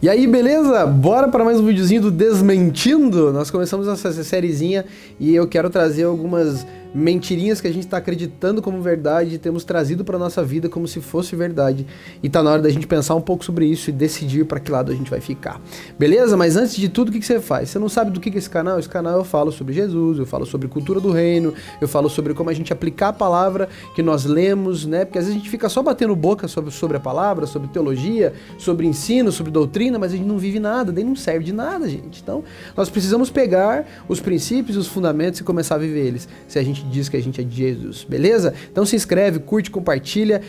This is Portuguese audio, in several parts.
E aí, beleza? Bora para mais um videozinho do Desmentindo? Nós começamos essa sériezinha e eu quero trazer algumas mentirinhas que a gente está acreditando como verdade e temos trazido para nossa vida como se fosse verdade. E tá na hora da gente pensar um pouco sobre isso e decidir para que lado a gente vai ficar. Beleza? Mas antes de tudo, o que você faz? Você não sabe do que é esse canal? Esse canal eu falo sobre Jesus, eu falo sobre cultura do reino, eu falo sobre como a gente aplicar a palavra que nós lemos, né? Porque às vezes a gente fica só batendo boca sobre a palavra, sobre teologia, sobre ensino, sobre doutrina, mas a gente não vive nada, daí não serve de nada, gente. Então, nós precisamos pegar os princípios, os fundamentos e começar a viver eles, se a gente diz que a gente é de Jesus, beleza? Então se inscreve, curte, compartilha,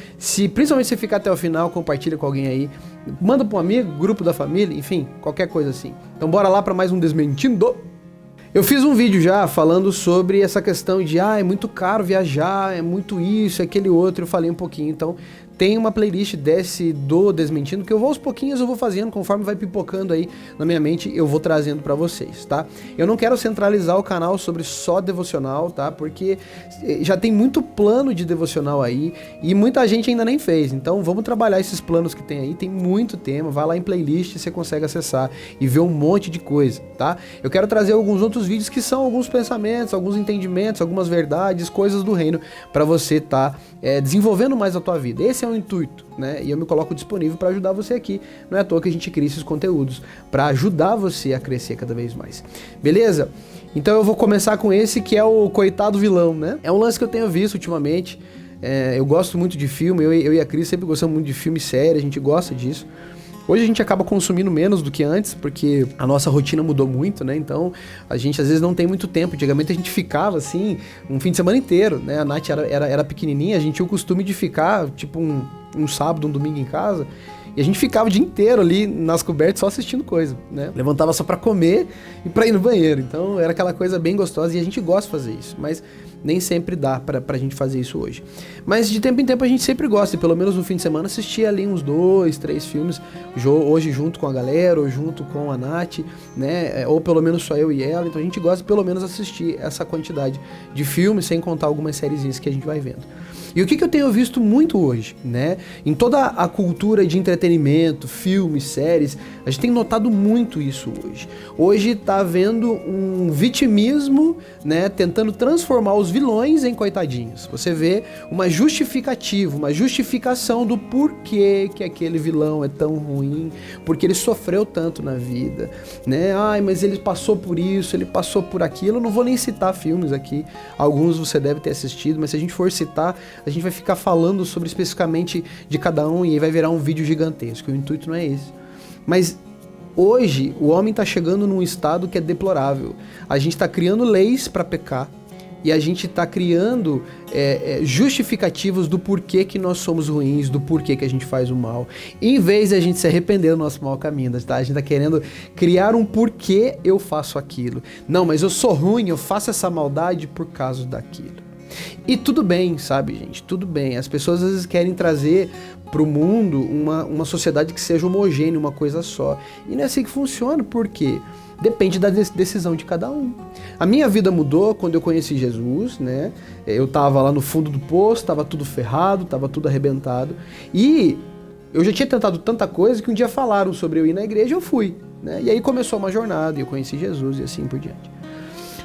principalmente se ficar até o final, compartilha com alguém aí, manda para um amigo, grupo da família, enfim, qualquer coisa assim. Então bora lá para mais um Desmentindo. Eu fiz um vídeo já falando sobre essa questão de é muito caro viajar, é muito isso, é aquele outro, eu falei um pouquinho, então tem uma playlist do Desmentindo que eu vou aos pouquinhos, eu vou fazendo, conforme vai pipocando aí na minha mente, eu vou trazendo pra vocês, tá? Eu não quero centralizar o canal sobre só devocional, tá? Porque já tem muito plano de devocional aí e muita gente ainda nem fez, então vamos trabalhar esses planos que tem aí, tem muito tema, vai lá em playlist e você consegue acessar e ver um monte de coisa, tá? Eu quero trazer alguns outros vídeos que são alguns pensamentos, alguns entendimentos, algumas verdades, coisas do reino pra você tá desenvolvendo mais a tua vida. Esse é o intuito, né? E eu me coloco disponível para ajudar você aqui. Não é à toa que a gente cria esses conteúdos para ajudar você a crescer cada vez mais. Beleza? Então eu vou começar com esse que é o coitado vilão, né? É um lance que eu tenho visto ultimamente. Eu gosto muito de filme, eu e a Cris sempre gostamos muito de filme e série, a gente gosta disso. Hoje a gente acaba consumindo menos do que antes, porque a nossa rotina mudou muito, né? Então, a gente às vezes não tem muito tempo. Antigamente a gente ficava, assim, um fim de semana inteiro, né? A Nath era pequenininha, a gente tinha o costume de ficar, tipo, um sábado, um domingo em casa. E a gente ficava o dia inteiro ali nas cobertas só assistindo coisa, né? Levantava só pra comer e pra ir no banheiro. Então, era aquela coisa bem gostosa e a gente gosta de fazer isso. Mas nem sempre dá pra gente fazer isso hoje. Mas de tempo em tempo a gente sempre gosta, e pelo menos no fim de semana assistir ali uns 2, 3 filmes, hoje junto com a galera, ou junto com a Nath, né, ou pelo menos só eu e ela, então a gente gosta de pelo menos assistir essa quantidade de filmes, sem contar algumas sériezinhas que a gente vai vendo. E o que eu tenho visto muito hoje, né, em toda a cultura de entretenimento, filmes, séries, a gente tem notado muito isso hoje. Hoje tá havendo um vitimismo, né, tentando transformar os vilões em coitadinhos. Você vê uma justificativa, uma justificação do porquê que aquele vilão é tão ruim, porque ele sofreu tanto na vida, né? Mas ele passou por isso, ele passou por aquilo. Eu não vou nem citar filmes aqui, alguns você deve ter assistido, mas se a gente for citar, a gente vai ficar falando sobre especificamente de cada um e aí vai virar um vídeo gigantesco. O intuito não é esse. Mas hoje o homem está chegando num estado que é deplorável. A gente está criando leis para pecar. E a gente está criando justificativos do porquê que nós somos ruins, do porquê que a gente faz o mal. E em vez de a gente se arrepender do nosso mau caminho, tá? A gente está querendo criar um porquê eu faço aquilo. Não, mas eu sou ruim, eu faço essa maldade por causa daquilo. E tudo bem, sabe, gente? Tudo bem. As pessoas às vezes querem trazer para o mundo uma sociedade que seja homogênea, uma coisa só. E não é assim que funciona, por quê? Depende da decisão de cada um. A minha vida mudou quando eu conheci Jesus, né? Eu tava lá no fundo do poço, tava tudo ferrado, tava tudo arrebentado. E eu já tinha tentado tanta coisa que um dia falaram sobre eu ir na igreja e eu fui, né? E aí começou uma jornada e eu conheci Jesus e assim por diante.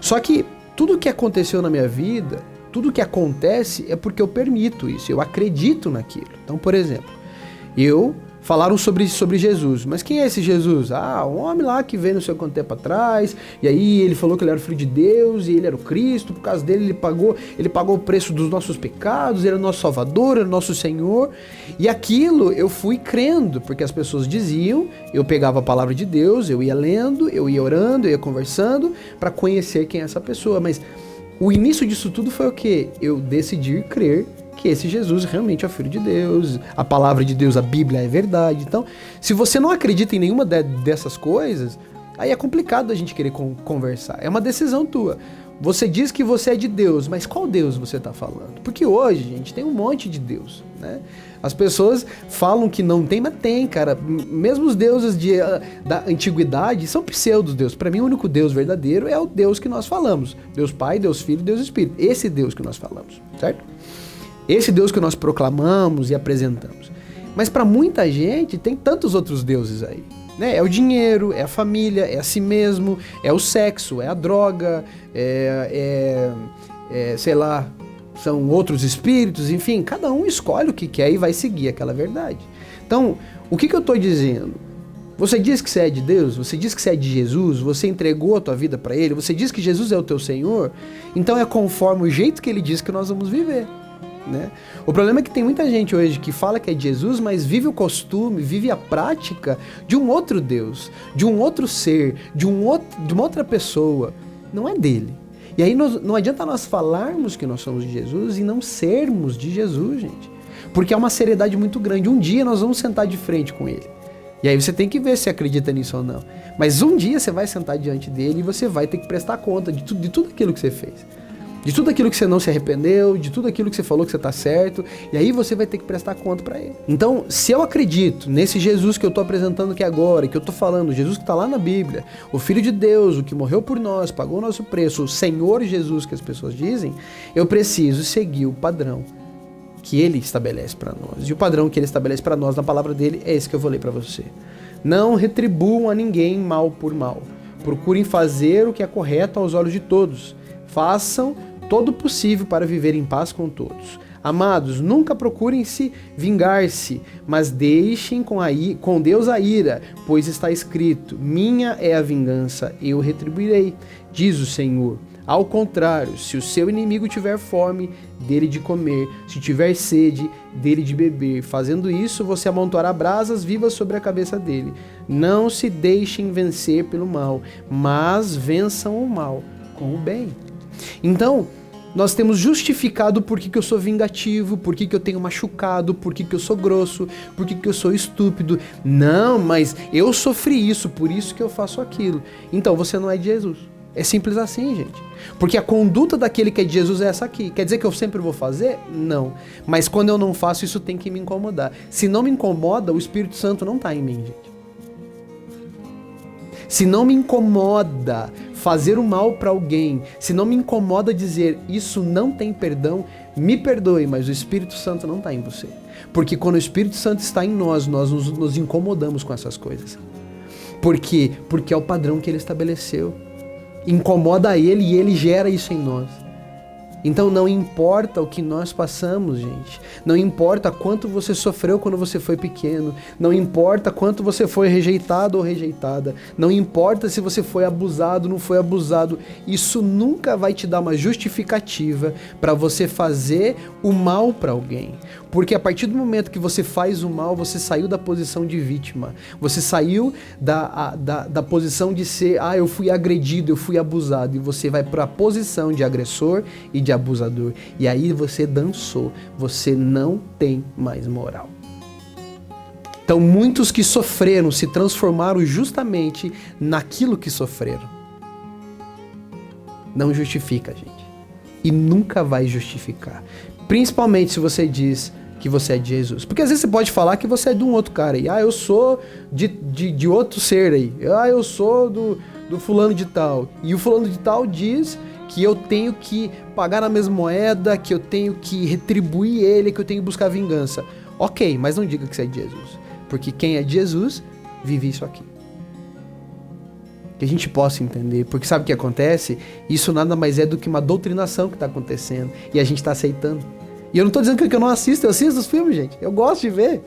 Só que tudo que aconteceu na minha vida, tudo que acontece é porque eu permito isso, eu acredito naquilo. Então, por exemplo, falaram sobre Jesus, mas quem é esse Jesus? Um homem lá que veio não sei quanto tempo atrás, e aí ele falou que ele era o filho de Deus, e ele era o Cristo, por causa dele ele pagou o preço dos nossos pecados, ele é o nosso Salvador, ele é o nosso Senhor, e aquilo eu fui crendo, porque as pessoas diziam, eu pegava a palavra de Deus, eu ia lendo, eu ia orando, eu ia conversando, para conhecer quem é essa pessoa, mas o início disso tudo foi o quê? Eu decidi crer que esse Jesus realmente é o Filho de Deus, a palavra de Deus, a Bíblia é verdade. Então, se você não acredita em nenhuma dessas coisas, aí é complicado a gente querer conversar. É uma decisão tua. Você diz que você é de Deus, mas qual Deus você está falando? Porque hoje, gente, tem um monte de Deus, né? As pessoas falam que não tem, mas tem, cara. Mesmo os deuses da antiguidade são pseudo-deus. Para mim, o único Deus verdadeiro é o Deus que nós falamos. Deus Pai, Deus Filho, Deus Espírito. Esse Deus que nós falamos, certo? Esse Deus que nós proclamamos e apresentamos. Mas para muita gente tem tantos outros deuses aí. né? É o dinheiro, é a família, é a si mesmo, é o sexo, é a droga, sei lá, são outros espíritos, enfim, cada um escolhe o que quer e vai seguir aquela verdade. Então, o que eu estou dizendo? Você diz que você é de Deus, você diz que você é de Jesus, você entregou a tua vida para Ele, você diz que Jesus é o teu Senhor, então é conforme o jeito que Ele diz que nós vamos viver, né? O problema é que tem muita gente hoje que fala que é de Jesus, mas vive o costume, vive a prática de um outro Deus, de um outro ser, de uma outra pessoa, não é dele. E aí não adianta nós falarmos que nós somos de Jesus e não sermos de Jesus, gente, porque é uma seriedade muito grande. Um dia nós vamos sentar de frente com Ele. E aí você tem que ver se acredita nisso ou não. Mas um dia você vai sentar diante dele e você vai ter que prestar conta de tudo aquilo que você fez. De tudo aquilo que você não se arrependeu, de tudo aquilo que você falou que você está certo. E aí você vai ter que prestar conta para ele. Então, se eu acredito nesse Jesus que eu estou apresentando aqui agora, que eu estou falando, Jesus que está lá na Bíblia, o Filho de Deus, o que morreu por nós, pagou o nosso preço, o Senhor Jesus que as pessoas dizem, eu preciso seguir o padrão que Ele estabelece para nós. E o padrão que Ele estabelece para nós na palavra dele é esse que eu vou ler para você. Não retribuam a ninguém mal por mal. Procurem fazer o que é correto aos olhos de todos. Façam todo o possível para viver em paz com todos. Amados, nunca procurem se vingar-se, mas deixem com Deus a ira, pois está escrito: minha é a vingança, eu retribuirei, diz o Senhor. Ao contrário, se o seu inimigo tiver fome, dele de comer, se tiver sede, dele de beber. Fazendo isso, você amontoará brasas vivas sobre a cabeça dele. Não se deixem vencer pelo mal, mas vençam o mal com o bem. Então, nós temos justificado por que eu sou vingativo, por que eu tenho machucado, por que eu sou grosso, por que eu sou estúpido. Não, mas eu sofri isso, por isso que eu faço aquilo. Então, você não é de Jesus. É simples assim, gente. Porque a conduta daquele que é de Jesus é essa aqui. Quer dizer que eu sempre vou fazer? Não. Mas quando eu não faço, isso tem que me incomodar. Se não me incomoda, o Espírito Santo não está em mim, gente. Se não me incomoda fazer o mal para alguém, se não me incomoda dizer isso não tem perdão, me perdoe, mas o Espírito Santo não está em você. Porque quando o Espírito Santo está em nós nos incomodamos com essas coisas. Por quê? Porque é o padrão que ele estabeleceu. Incomoda ele e ele gera isso em nós. Então não importa o que nós passamos, gente. Não importa quanto você sofreu quando você foi pequeno. Não importa quanto você foi rejeitado ou rejeitada. Não importa se você foi abusado ou não foi abusado. Isso nunca vai te dar uma justificativa para você fazer o mal para alguém. Porque a partir do momento que você faz o mal, você saiu da posição de vítima. Você saiu da posição de ser, eu fui agredido, eu fui abusado. E você vai para a posição de agressor e de abusador. E aí você dançou. Você não tem mais moral. Então muitos que sofreram se transformaram justamente naquilo que sofreram. Não justifica, gente. E nunca vai justificar. Principalmente se você diz que você é de Jesus. Porque às vezes você pode falar que você é de um outro cara aí. Eu sou de outro ser aí. Eu sou do fulano de tal. E o fulano de tal diz que eu tenho que pagar na mesma moeda, que eu tenho que retribuir ele, que eu tenho que buscar vingança. Ok, mas não diga que você é de Jesus. Porque quem é de Jesus vive isso aqui. Que a gente possa entender. Porque sabe o que acontece? Isso nada mais é do que uma doutrinação que está acontecendo. E a gente está aceitando. E eu não tô dizendo que eu não assisto, eu assisto os filmes, gente. Eu gosto de ver.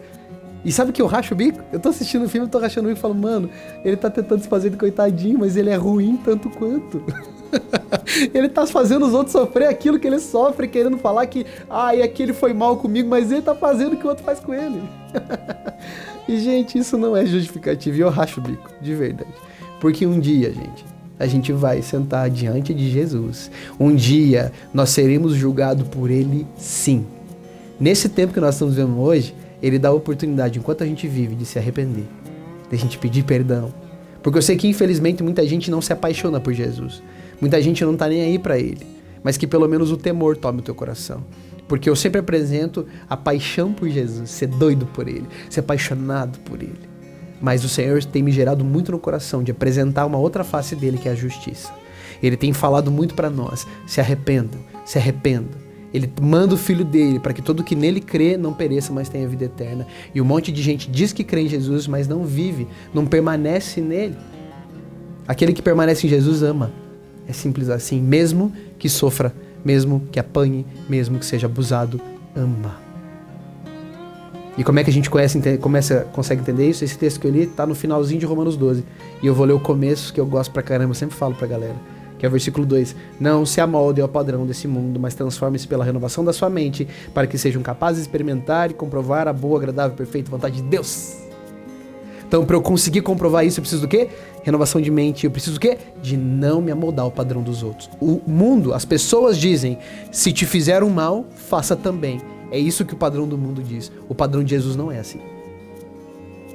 E sabe que eu racho o bico? Eu tô assistindo o filme, tô rachando o bico e falo, mano, ele tá tentando se fazer de coitadinho, mas ele é ruim tanto quanto. Ele tá fazendo os outros sofrer aquilo que ele sofre, querendo falar que, e aquele foi mal comigo, mas ele tá fazendo o que o outro faz com ele. E, gente, isso não é justificativo. E eu racho o bico, de verdade. Porque um dia, gente, a gente vai sentar diante de Jesus. Um dia nós seremos julgados por Ele, sim. Nesse tempo que nós estamos vivendo hoje, Ele dá a oportunidade, enquanto a gente vive, de se arrepender, de a gente pedir perdão. Porque eu sei que, infelizmente, muita gente não se apaixona por Jesus. Muita gente não está nem aí para Ele. Mas que pelo menos o temor tome o teu coração. Porque eu sempre apresento a paixão por Jesus, ser doido por Ele, ser apaixonado por Ele. Mas o Senhor tem me gerado muito no coração de apresentar uma outra face dele, que é a justiça. Ele tem falado muito para nós, se arrependam, se arrependam. Ele manda o Filho dele para que todo que nele crê não pereça, mas tenha vida eterna. E um monte de gente diz que crê em Jesus, mas não vive, não permanece nele. Aquele que permanece em Jesus ama. É simples assim. Mesmo que sofra, mesmo que apanhe, mesmo que seja abusado, ama. E como é que a gente consegue entender isso? Esse texto que eu li está no finalzinho de Romanos 12. E eu vou ler o começo, que eu gosto pra caramba, eu sempre falo pra galera. Que é o versículo 2. Não se amolde ao padrão desse mundo, mas transforme-se pela renovação da sua mente, para que sejam capazes de experimentar e comprovar a boa, agradável e perfeita vontade de Deus. Então, para eu conseguir comprovar isso, eu preciso do quê? Renovação de mente. Eu preciso do quê? De não me amoldar ao padrão dos outros. O mundo, as pessoas dizem, se te fizeram mal, faça também. É isso que o padrão do mundo diz. O padrão de Jesus não é assim.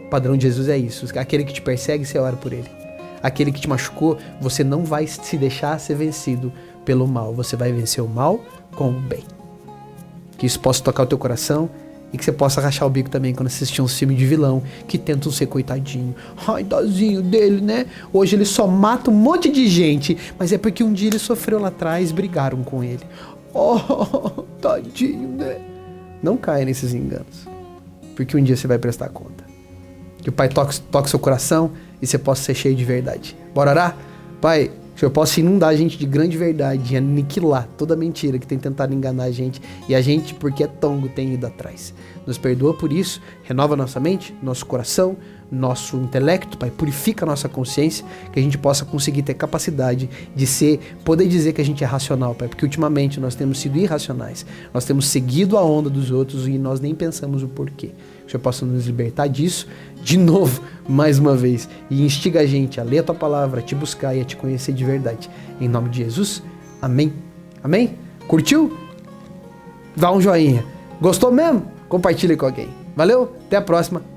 O padrão de Jesus é isso. Aquele que te persegue, você ora por ele. Aquele que te machucou, você não vai se deixar ser vencido pelo mal. Você vai vencer o mal com o bem. Que isso possa tocar o teu coração e que você possa rachar o bico também quando assistir um filme de vilão que tentam ser coitadinho. Ai, dozinho dele, né? Hoje ele só mata um monte de gente, mas é porque um dia ele sofreu lá atrás, brigaram com ele. Oh, tadinho, né? Não caia nesses enganos, porque um dia você vai prestar conta. Que o Pai toque seu coração e você possa ser cheio de verdade. Bora orar? Pai, que eu possa inundar a gente de grande verdade e aniquilar toda mentira que tem tentado enganar a gente e a gente, porque é tongo, tem ido atrás. Nos perdoa por isso, renova nossa mente, nosso coração, nosso intelecto, Pai, purifica a nossa consciência, que a gente possa conseguir ter capacidade de poder dizer que a gente é racional, Pai, porque ultimamente nós temos sido irracionais, nós temos seguido a onda dos outros e nós nem pensamos o porquê. Que o Senhor possa nos libertar disso, de novo, mais uma vez, e instiga a gente a ler a Tua Palavra, a Te buscar e a Te conhecer de verdade. Em nome de Jesus, amém. Amém? Curtiu? Dá um joinha. Gostou mesmo? Compartilha com alguém. Valeu, até a próxima.